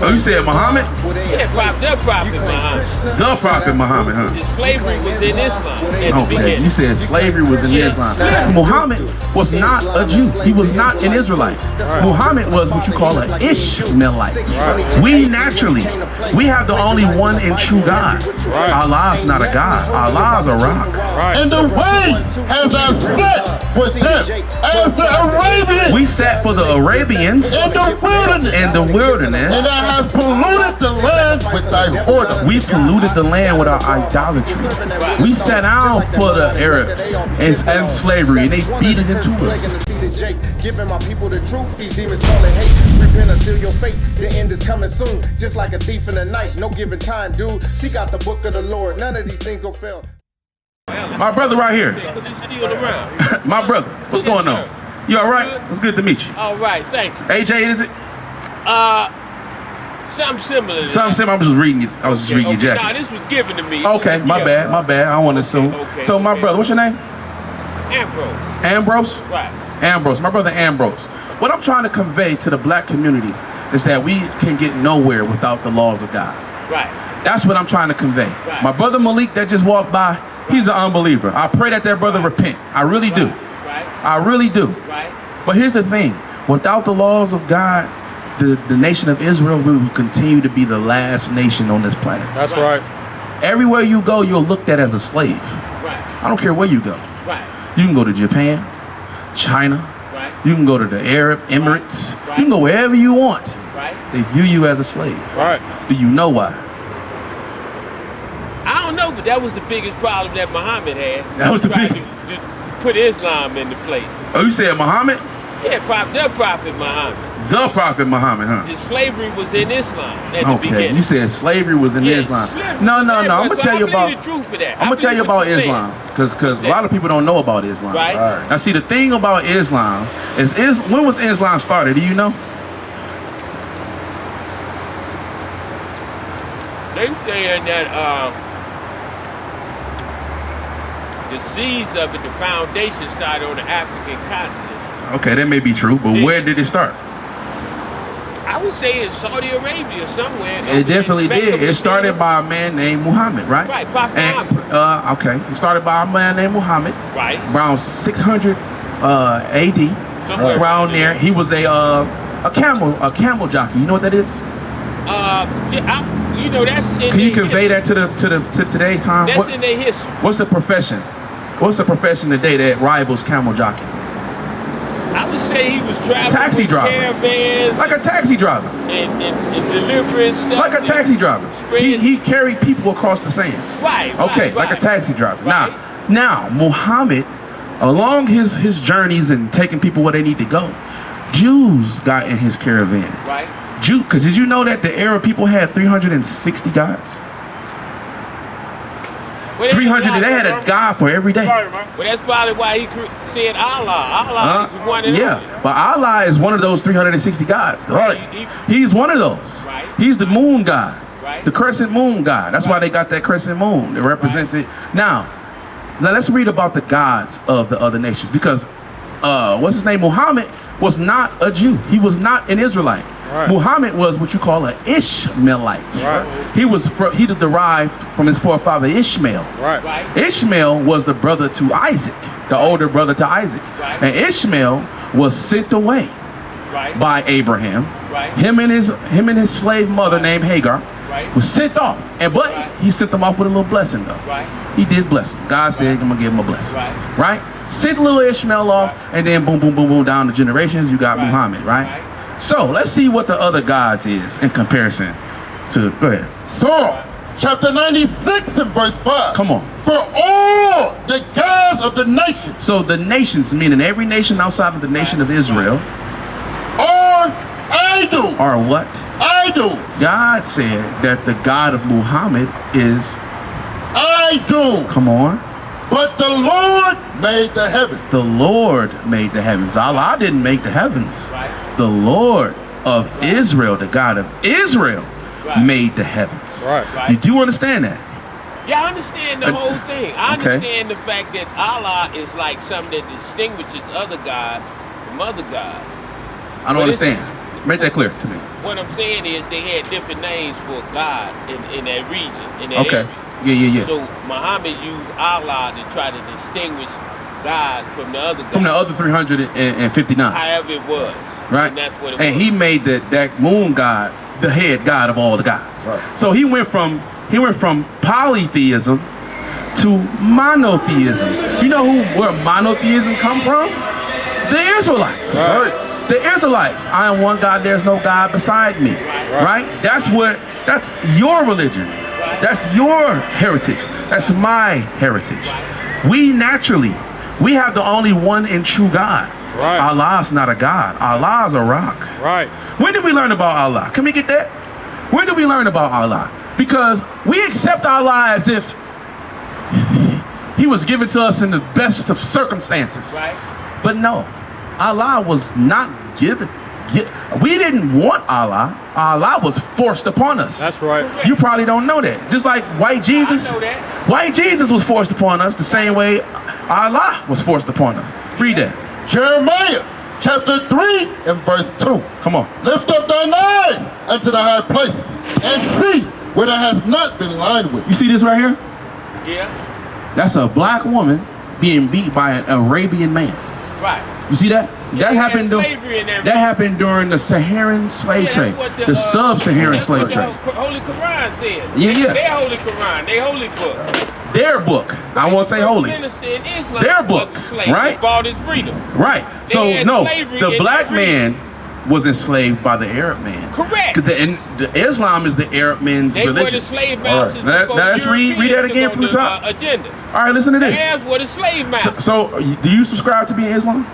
Oh, you said Muhammad? Yeah, the Prophet Muhammad. The Prophet Muhammad, huh? The slavery was in Islam. Okay, you said slavery was in Islam. Muhammad was not a Jew. He was not an Israelite. Muhammad was what you call an Ishmaelite. We naturally, we have the only one and true God. Allah's not a God. Allah's a rock. And the way has I set for them as the Arabians. We sat for the Arabians in the wilderness. And I have polluted the land with thy whoredom. We polluted the land with our idolatry. We sat down for the Arabs and slavery, and they beat it into us. Giving my people the truth, these demons call it hate. Repent or seal your fate, the end is coming soon. Just like a thief in the night, no given time, dude. Seek out the book of the Lord, none of these things go fail. My brother right here. My brother, what's going on? You all right? It's good to meet you. All right, thank you. AJ, is it? Something similar. Something similar. I was just reading it. I was just reading your jacket. Nah, this was given to me. Okay, my bad. I don't want to assume. So my brother, what's your name? Ambrose. Ambrose? Right. Ambrose, my brother Ambrose. What I'm trying to convey to the black community is that we can get nowhere without the laws of God. Right. That's what I'm trying to convey. Right. My brother Malik that just walked by, he's an unbeliever. I pray that brother repent. I really do. Right. I really do. Right. But here's the thing. Without the laws of God, the nation of Israel will continue to be the last nation on this planet. That's right. Everywhere you go, you're looked at as a slave. Right. I don't care where you go. Right. You can go to Japan, China. Right. You can go to the Arab Emirates. Right. You can go wherever you want. Right. They view you as a slave. Right. Do you know why? I don't know, but that was the biggest problem that Muhammad had. That was the Tried big. to put Islam into place. Oh, you said Muhammad? Yeah, the Prophet Muhammad. The Prophet Muhammad, huh? The slavery was in Islam at the Okay, beginning. you said slavery was in Islam. Slavery. No. I'm gonna tell you about. The truth for that. I'm gonna tell you about Islam because a lot of people don't know about Islam. Right. Now, see, the thing about Islam is when was Islam started? Do you know? They saying that the seeds of it, the foundation started on the African continent. Okay, that may be true, but where did it start? I would say in Saudi Arabia somewhere. It definitely did. It started by a man named Muhammad, right? Right, Prophet Muhammad. Okay, it started by a man named Muhammad. Right. Around 600 AD. Somewhere Around there, he was a camel jockey. You know what that is? You know that's in. Can you convey that to today's time? That's in their history. What's the profession? What's the profession today that rivals camel jockey? I would say he was traveling Taxi with driver. caravans. Like a taxi driver. And delivering stuff. Like a taxi driver. He carried people across the sands. Right. Okay, like a taxi driver. Right. Now Muhammad, along his journeys and taking people where they need to go, Jews got in his caravan. Right. Because did you know that the Arab people had 360 gods? 300, they had a god for every day. Well, that's probably why he said Allah. Allah is the one and only. But Allah is one of those 360 gods. Right. He's one of those. Right. He's the moon god. Right. The crescent moon god. That's why they got that crescent moon. It represents it. Now let's read about the gods of the other nations. Because, what's his name? Muhammad was not a Jew. He was not an Israelite. Right. Muhammad was what you call an Ishmaelite. Right. He derived from his forefather Ishmael. Right. Ishmael was the brother to Isaac, the older brother to Isaac. Right. And Ishmael was sent away by Abraham. Right. Him and his slave mother named Hagar was sent off. But he sent them off with a little blessing though. Right. He did bless them. God said, I'm gonna give him a blessing. Right. Sent little Ishmael off, and then boom, boom, boom, boom, down the generations, you got Muhammad, right? So let's see what the other gods is in comparison to. Go ahead. Psalm chapter 96 and verse 5. Come on. For all the gods of the nations. So the nations, meaning every nation outside of the nation of Israel, are idols. Are what? Idols. God said that the God of Muhammad is idol. Come on. But the Lord made the heavens. The Lord made the heavens. Allah didn't make the heavens. Right. The Lord of Israel, the God of Israel, made the heavens. Right. You do understand that? Yeah, I understand the whole thing. I Okay. understand the fact that Allah is like something that distinguishes other gods from other gods. I don't understand. Make that clear to me. What I'm saying is they had different names for God in that region, in that Okay. area. Yeah. So Muhammad used Allah to try to distinguish God from the other gods. From the other 359. However it was. Right. And that's what it was. And he made that moon god the head god of all the gods. Right. So he went from polytheism to monotheism. You know where monotheism come from? The Israelites. Right. The Israelites. I am one God, there's no God beside me. Right? That's your religion. That's your heritage. That's my heritage. We have the only one and true God. Right. Allah's not a God. Allah's a rock. Right. When did we learn about Allah? Can we get that? When did we learn about Allah? Because we accept Allah as if he was given to us in the best of circumstances. Right. But no, Allah was not given. We didn't want Allah. Allah was forced upon us. That's right. You probably don't know that. Just like white Jesus. I know that. White Jesus was forced upon us the same way Allah was forced upon us. Read that. Jeremiah chapter 3 and verse 2. Come on. Lift up thine eyes unto the high places and see where there has not been lined with. You see this right here? Yeah. That's a black woman being beat by an Arabian man. Right. You see that? That they had happened. slavery in that That happened during the Saharan slave Yeah, trade, that's what the sub-Saharan that's slave what trade. the Holy Quran said. Yeah. Their Holy Quran, their holy book. Their book. I won't say First holy. minister in Islam Their was book, a slave. right? He bought his freedom. Right. So They had no, slavery the in black that region. man was enslaved by the Arab man. Correct. 'Cause the Islam is the Arab man's They were the religion. slave masters. Now, before let's read that Europeans again took from the on top. agenda. All right, listen to this. Arabs were the slave masters. So, do you subscribe to being Islam?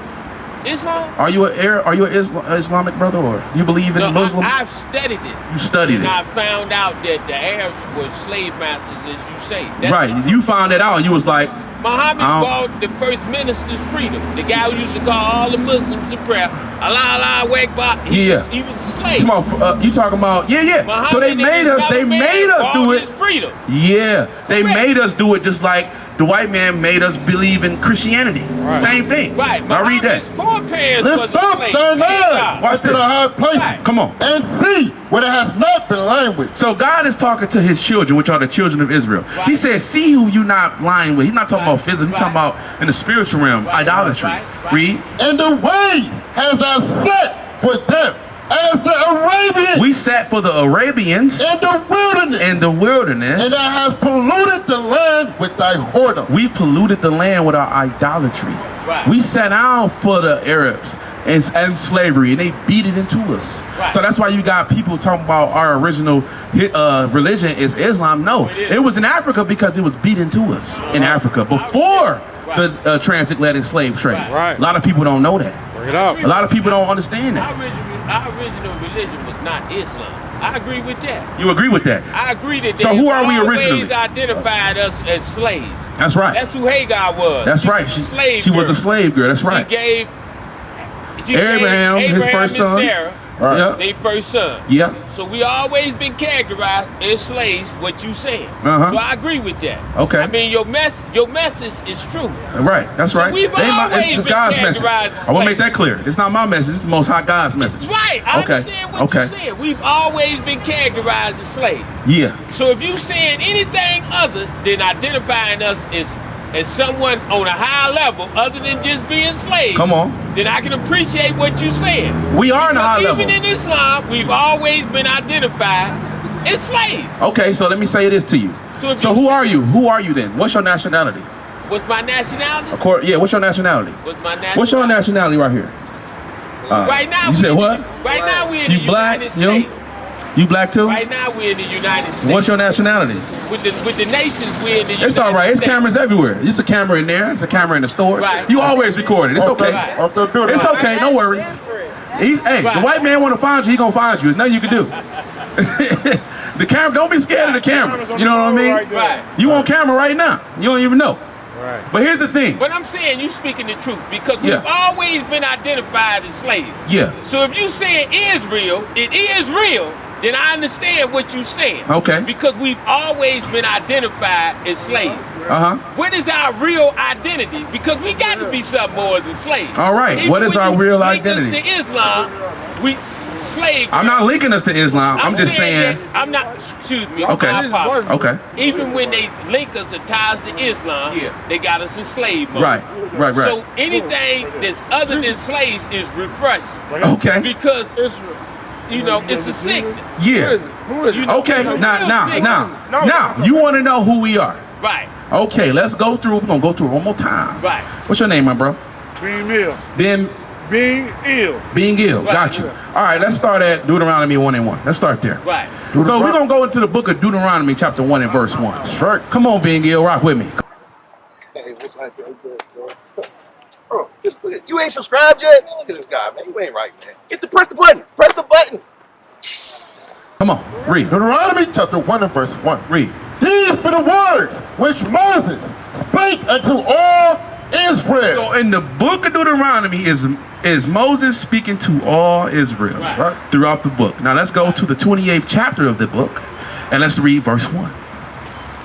Islam? Are you Islamic brother, or you believe in No, Muslim? I've studied it. You studied And it. I found out that the Arabs were slave masters, as you say. That's Right. You found it out. You was like, Muhammad I don't- bought the first minister's freedom. The guy who used to call all the Muslims to prayer, Allah, Allah, Akbar. He was a slave. Come on, you talking about? Yeah. Muhammad So they and made his us. They brother man made us do bought it. his freedom. Yeah, they Correct. made us do it just like the white man made us believe in Christianity. Right. Same thing. Right. Now read that. Muhammad's foreparents was Lift a up slave. thine eyes Watch unto this. the high places Right. Come on. and see where there has not been lined with. So God is talking to his children, which are the children of Israel. Right. He says, see who you not lying with. He's not talking Right. about physical. He's Right. talking about in the spiritual realm, Right. idolatry. Right. Read. And the ways has thou set for them as the Arabians We sat for the Arabians in the wilderness, in the wilderness. and thou hast polluted the land with thy whoredom. We polluted the land with our idolatry. Right. We sat down for the Arabs and slavery, and they beat it into us. Right. So that's why you got people talking about our original religion is Islam. No, It is. it was in Africa because it was beat into us in Africa before Right. the transatlantic slave trade. Right. A lot of people don't know that. Bring it up. A lot of people don't understand that. Our original religion was not Islam. I agree with that. You agree with that? I agree that So they who are we always originally? identified us as slaves. That's right. That's who Hagar was. That's She right. was a slave She was girl. a slave girl. That's right. She gave Abraham, his Abraham first and son. Sarah, Right. Yep. their first son. Yep. So we always been characterized as slaves. What you saying? Uh-huh. So I agree with that. Okay. I mean, your message is true. Right, that's So right. we've always It's been God's message. categorized as I want to make slaves. that clear. It's not my message. It's the Most High God's message. Right. I Okay. understand what Okay. you're saying. We've always been characterized as slaves. Yeah. So if you saying anything other than identifying us as someone on a high level, other than just being slaves, Come on. then I can appreciate what you're saying. We are in a high Because level. even in Islam, we've always been identified as slaves. Okay, so let me say this to you. So So if you who say- are you? Who are you then? What's your nationality? What's my nationality? Yeah, what's your nationality? What's my nationality? What's your nationality right here? Right now, You said what? Right now, we're in You the black? United You? States. You black too? Right now, we're in the United States. What's your nationality? With the nations, we're in the United It's all right. It's States. cameras everywhere. It's a camera in there. It's a camera in the store. Right. You always record it. It's Off the- okay. Off the building. It's okay. No worries. Hey, the Right. white man want to find you. He gonna find you. There's nothing you can do. The camera. Don't be scared of the cameras. You know what I mean? Right. You on camera right now. You don't even know. Right. But here's the thing. But I'm saying you speaking the truth because we've Yeah. always been identified as slaves. Yeah. So if you saying Israel, it is real, then I understand what you're saying. Okay. Because we've always been identified as slaves. Uh-huh. What is our real identity? Because we got to be something more than slaves. All right. Even What is when our you real link us identity? to Islam, slave. I'm not linking us to Islam. I'm just saying. that- I'm not. Excuse me. Okay. My apologies. Okay. Even when they link us to ties to Islam, they got us in slave mode. Right. So anything that's other than slaves is refreshing. Okay. Because you know it's a sickness. Yeah. You know, Okay. it's a Now, real now, sickness. now, you want to know who we are? Right. Okay. Let's go through. We're gonna go through it one more time. Right. What's your name, my bro? Being ill. Ben. Being ill. Being ill. Right. Got you. All right. Let's start at Deuteronomy 1:1. Let's start there. Right. So we're gonna go into the book of Deuteronomy, chapter 1 and verse 1. Sure. Come on, Being ill. Rock with me. Hey, what's up, bro? You ain't subscribed yet? Look at this guy, man. You ain't right, man. Press the button. Press the button. Come on. Read. Deuteronomy chapter 1 and verse 1. Read. These be the words which Moses spake unto all Israel. So in the book of Deuteronomy is Moses speaking to all Israel throughout the book. Now let's go to the 28th chapter of the book and let's read verse 1.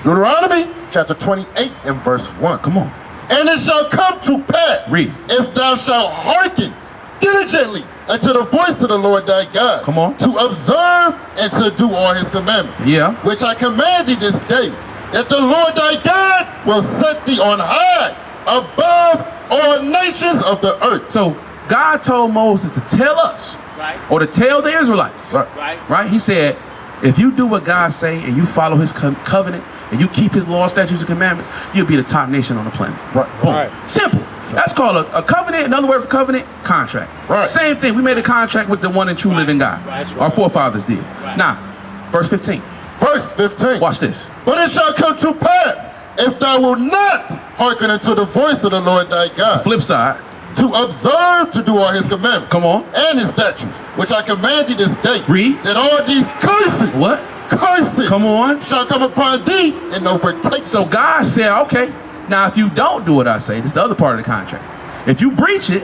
Deuteronomy chapter 28 and verse 1. Come on. And it shall come to pass, Read. if thou shalt hearken diligently unto the voice of the Lord thy God, Come on. to observe and to do all his commandments, Yeah. which I command thee this day, that the Lord thy God will set thee on high above all nations of the earth. So God told Moses to tell us, or to tell the Israelites, right? He said, if you do what God say and you follow his covenant and you keep his law, statutes, and commandments, you'll be the top nation on the planet. Right. Boom. Simple. That's called a covenant. Another word for covenant, contract. Right. Same thing. We made a contract with the one and true living God. Our forefathers did. Now, verse 15. Verse 15. Watch this. But it shall come to pass, if thou wilt not hearken unto the voice of the Lord thy God, Flip side. to observe to do all his commandments, Come on. and his statutes, which I command thee this day, Read. that all these curses, What? curses, Come on. shall come upon thee and overtake So thee. God said, okay, now if you don't do what I say, this is the other part of the contract. If you breach it,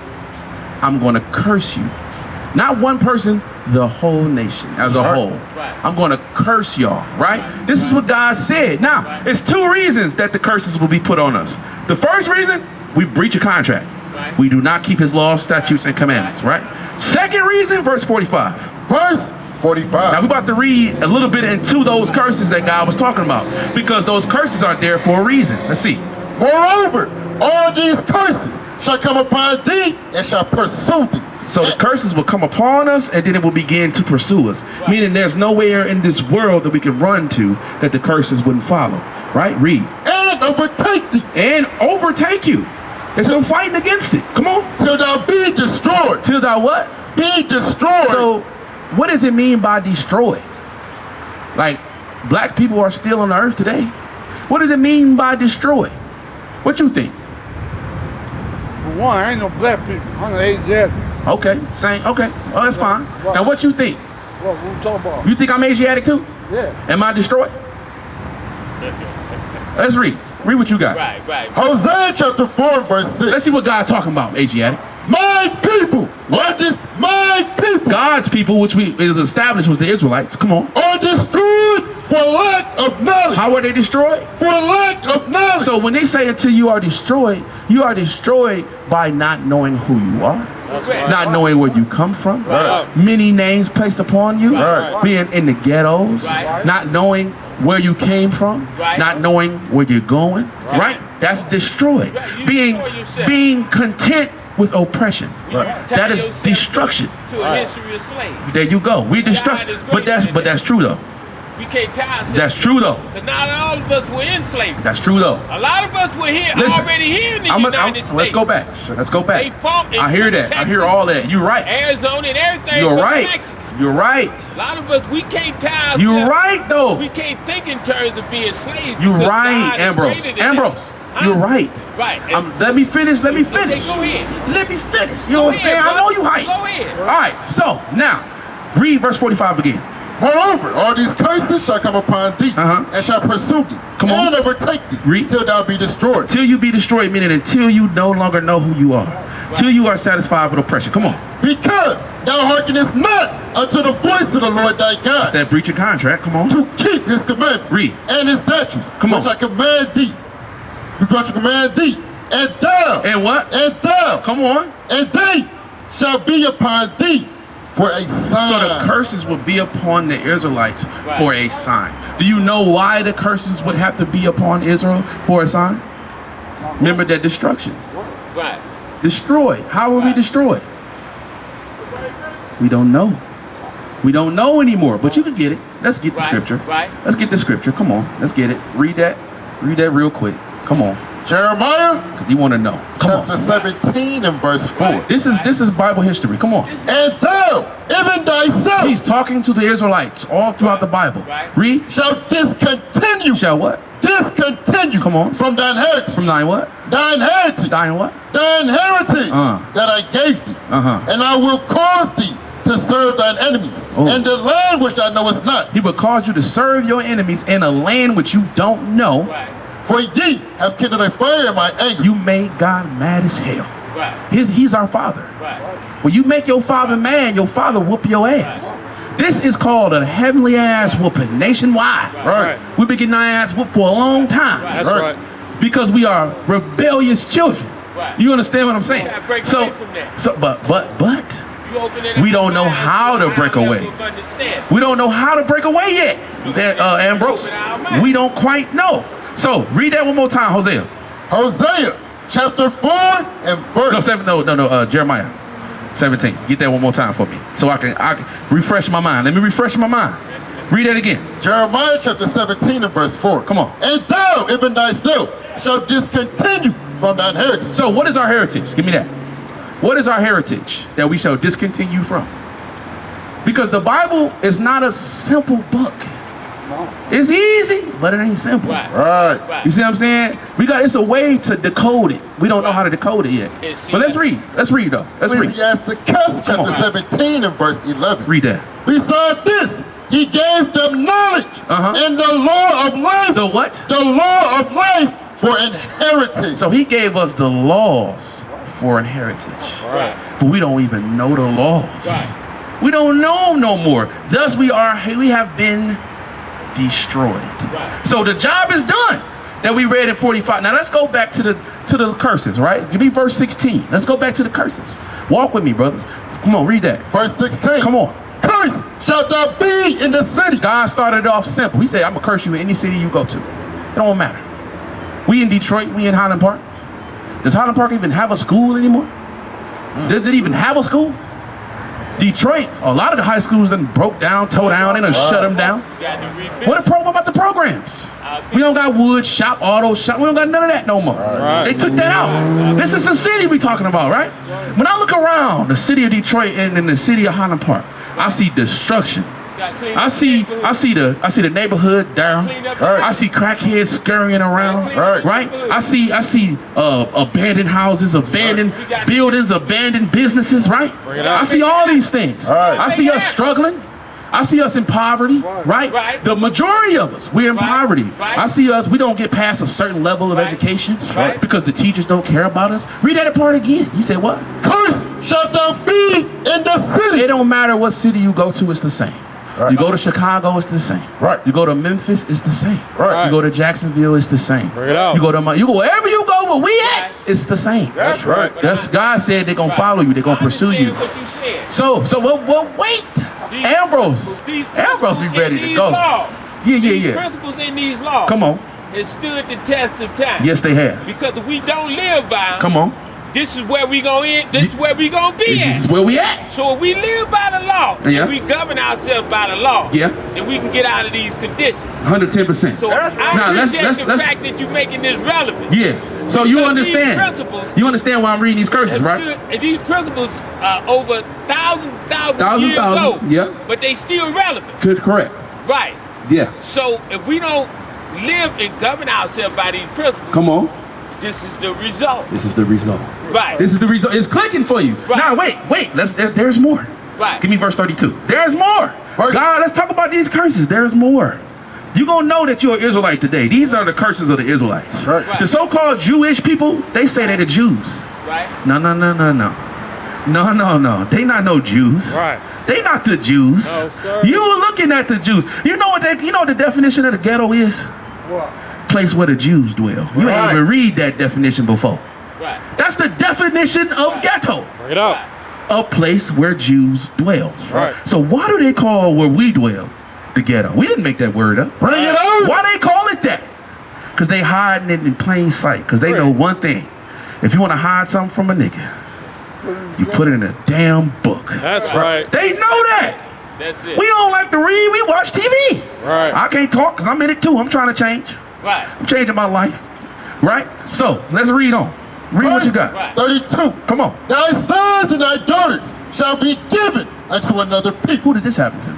I'm going to curse you. Not one person, the whole nation as a whole. I'm going to curse y'all, right? This is what God said. Now, it's two reasons that the curses will be put on us. The first reason, we breach a contract. We do not keep his laws, statutes, and commandments, right? Second reason, verse 45. Verse 45. Now we're about to read a little bit into those curses that God was talking about, because those curses are there for a reason. Let's see. Moreover, all these curses shall come upon thee and shall pursue thee. So the curses will come upon us and then it will begin to pursue us. Meaning there's nowhere in this world that we can run to that the curses wouldn't follow. Right? Read. And overtake thee. And overtake you. There's no fighting against it. Come on. Till thou be destroyed. Till thou what? Be destroyed. So what does it mean by destroy? Like, black people are still on the earth today. What does it mean by destroy? What you think? For one, I ain't no black people. I'm an Asiatic. Okay, same. Okay, oh, that's fine. Now, what you think? What we talking about? You think I'm Asiatic too? Yeah. Am I destroyed? Let's read. Read what you got. Right. Hosea chapter 4 verse 6. Let's see what God's talking about, Asiatic. My people, my people God's people, which is established was the Israelites. Come on. are destroyed for lack of knowledge. How are they destroyed? For lack of knowledge. So when they say until you are destroyed by not knowing who you are. Not knowing where you come from. Many names placed upon you. Being in the ghettos. Not knowing where you came from. Not knowing where you're going. Right? That's destroyed. Being content with oppression. That is destruction. To a history of slavery. There you go. We destruction. But that's true though. We can't tie ourselves. That's true though. Because not all of us were in slavery. That's true though. A lot of us were here, Listen, already here in the United States. Let's go back. They fought in I hear that. Texas, I hear all that. You're right. Arizona and everything. You're from right. Mexico. You're right. A lot of us, we can't tie ourselves. You're right though. We can't think in terms of being slaves. You're because right, God is Ambrose. greater than Ambrose. that. Huh? You're right. Right. Let me finish. Okay, go ahead. Let me finish. You know what I'm saying? I know you hype. Go ahead. All right. So now, read verse 45 again. Moreover, all these curses shall come upon thee and shall pursue thee and overtake thee. Read. Till thou be destroyed. Till you be destroyed, meaning until you no longer know who you are. Till you are satisfied with oppression. Come on. Because thou hearkenest not unto the voice of the Lord thy God. That breach of contract. Come on. To keep his commandments. Read. And his statutes. Come on. Which I command thee. Because I command thee. And thou. And what? And thou. Come on. And they shall be upon thee for a sign. So the curses would be upon the Israelites for a sign. Do you know why the curses would have to be upon Israel for a sign? Remember that destruction. Right. Destroyed. How were we destroyed? We don't know. We don't know anymore, but you can get it. Let's get the scripture. Right. Let's get the scripture. Come on. Let's get it. Read that. Read that real quick. Come on. Jeremiah Because you want to know. Come chapter on. 17 and verse 4. This is Bible history. Come on. And thou, even thyself, He's talking to the Israelites all throughout the Bible. Read. shall discontinue. Shall what? Discontinue. Come on. From thine heritage. From thine what? Thine heritage. Thine what? Thine heritage that I gave thee. And I will cause thee to serve thine enemies. And the land which thou knowest not. He will cause you to serve your enemies in a land which you don't know. Right. For ye have kindled a fire in my anger. You made God mad as hell. Right. He's our father. Right. When you make your father mad, your father whoop your ass. This is called a heavenly ass whooping nationwide. Right. We've been getting our ass whooped for a long time. That's right. Because we are rebellious children. Right. You understand what I'm saying? Yeah, break away from that. But You open it up, we don't know how to break away. We don't know how to break away yet, Ambrose. We don't quite know. So read that one more time, Hosea. Hosea chapter 4 and verse. Jeremiah 17. Get that one more time for me, so I can refresh my mind. Let me refresh my mind. Read that again. Jeremiah chapter 17 and verse 4. Come on. And thou, even thyself, shalt discontinue from thine heritage. So what is our heritage? Give me that. What is our heritage that we shall discontinue from? Because the Bible is not a simple book. It's easy, but it ain't simple. Right. You see what I'm saying? It's a way to decode it. We don't know how to decode it yet. But let's read. Let's read though. Let's read. Ecclesiasticus chapter 17 and verse 11. Read that. Beside this, he gave them knowledge and the law of life. The what? The law of life for inheritance. So he gave us the laws for inheritance. Right. But we don't even know the laws. Right. We don't know them no more. Thus we have been destroyed. Right. So the job is done that we read in 45. Now let's go back to the curses, right? Give me verse 16. Let's go back to the curses. Walk with me, brothers. Come on, read that. Verse 16. Come on. Cursed shalt thou be in the city. God started off simple. He said, I'm gonna curse you in any city you go to. It don't matter. We in Detroit, we in Highland Park. Does Highland Park even have a school anymore? Does it even have a school? Detroit, a lot of the high schools done broke down, tore down, they done shut them down. What about the programs? We don't got wood shop, auto shop, we don't got none of that no more. They took that out. This is the city we talking about, right? When I look around the city of Detroit and in the city of Highland Park, I see destruction. I see the neighborhood down. I see crackheads scurrying around. Right? I see abandoned houses, abandoned buildings, abandoned businesses. Right? I see all these things. I see us struggling. I see us in poverty. Right? The majority of us, we're in poverty. I see us. We don't get past a certain level of education because the teachers don't care about us. Read that part again. He said what? Cursed shalt thou be in the city. It don't matter what city you go to, it's the same. You go to Chicago, it's the same. You go to Memphis, it's the same. You go to Jacksonville, it's the same. You go wherever you go, where we at, it's the same. That's right. That's God said they're gonna follow you, they're gonna pursue you. So we'll wait. Ambrose be ready to go. These principles in these laws. Come on. It stood the test of time. Yes, they have. Because if we don't live by them, come on. This is where we gonna end. This is where we gonna be at. This is where we at. So if we live by the law, and we govern ourselves by the law, then we can get out of these conditions. 110%. So I appreciate the fact that you're making this relevant. Yeah. So you understand. You understand why I'm reading these curses, right? And these principles are over thousands years old. Yeah. But they still relevant. Correct. Right. Yeah. So if we don't live and govern ourselves by these principles, come on. This is the result. This is the result. Right. This is the result. It's clicking for you. Right. Now wait. There's more. Right. Give me verse 32. There's more. God, let's talk about these curses. There's more. You're gonna know that you're an Israelite today. These are the curses of the Israelites. Right. The so-called Jewish people, they say they're the Jews. Right. No. They not no Jews. Right. They not the Jews. No, sir. You were looking at the Jews. You know what the definition of the ghetto is? What? Place where the Jews dwell. You ain't even read that definition before. Right. That's the definition of ghetto. Bring it up. a place where Jews dwell. Right. So why do they call where we dwell the ghetto? We didn't make that word up. Bring it out. Why they call it that? Because they hiding it in plain sight. Because they know one thing. If you want to hide something from a nigga, you put it in a damn book. That's right. They know that. That's it. We don't like to read. We watch TV. Right. I can't talk because I'm in it too. I'm trying to change. Right. I'm changing my life. Right? So, let's read on. Read what you got. Right. 32. Come on. Thy sons and thy daughters shall be given unto another people. Who did this happen to?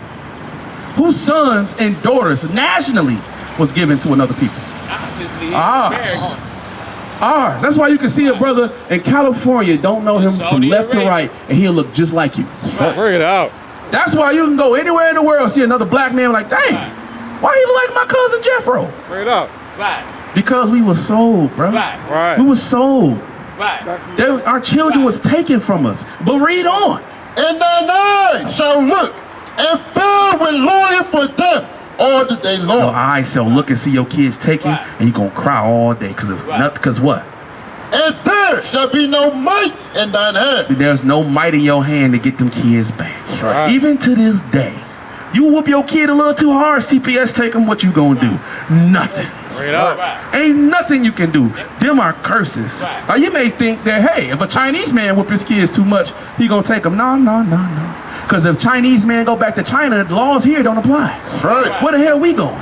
Whose sons and daughters nationally was given to another people? Obviously, Ours. Ours. That's why you can see a brother in California, don't know him from Saudi left to Arabia. right, and he'll look just like you. Bring it out. That's why you can go anywhere in the world, see another black man like, dang, why he look like my cousin Jeffro? Bring it out. Right. Because we were sold, bro. Right. Right. We were sold. Right. Our children was taken from us. But read on. And thine eyes shall look and fill with longing for them all the day Your long. eyes shall look and see your kids taken, Right. and you're going to cry all day because it's Right. nothing. Because what? And there shall be no might in thine hand. There's no might in your hand to get them kids back. Right. Even to this day. You whoop your kid a little too hard, CPS take them, what you gonna do? Nothing. Bring it out. Right. Ain't nothing you can do. Them are curses. Right. Now you may think that, hey, if a Chinese man whoop his kids too much, he gonna take them. No. Because if Chinese man go back to China, the laws here don't apply. That's right. Where the hell we going?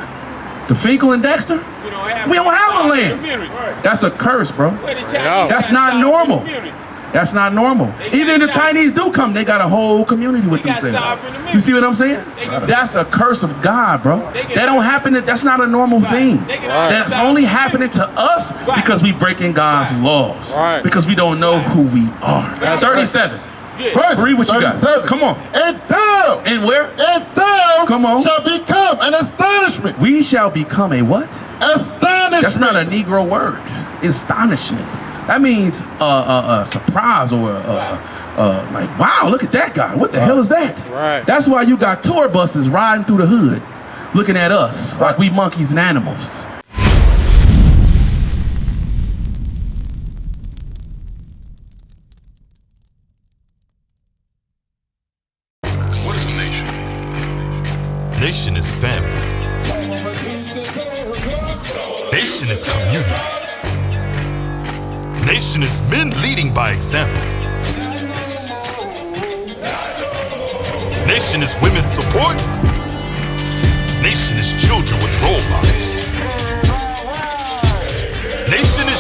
To Finkel and Dexter? We don't have a land. Community. That's a curse, bro. Where the Chinese That's got not solid normal. community. That's not normal. Even if the Chinese do come, they got a whole community with They got themselves. sovereign immunity. You see what I'm saying? got- That's a curse of God, bro. They get- That don't happen. That's not a normal thing. They get- That's only happening to us Right. because we breaking God's laws. Right. Because we don't know who we are. That's 37. Good. Verse Read what you got. 37. Come on. And thou, And where? Come on. shall become an astonishment. We shall become a what? Astonishment. That's not a Negro word. Astonishment. That means a surprise or like, wow, look at that guy. What the hell is that? Right. That's why you got tour buses riding through the hood, looking at us like we monkeys and animals. What is a nation? Nation is family. Nation is community. Nation is men leading by example. Nation is women's support. Nation is children with role models. Nation is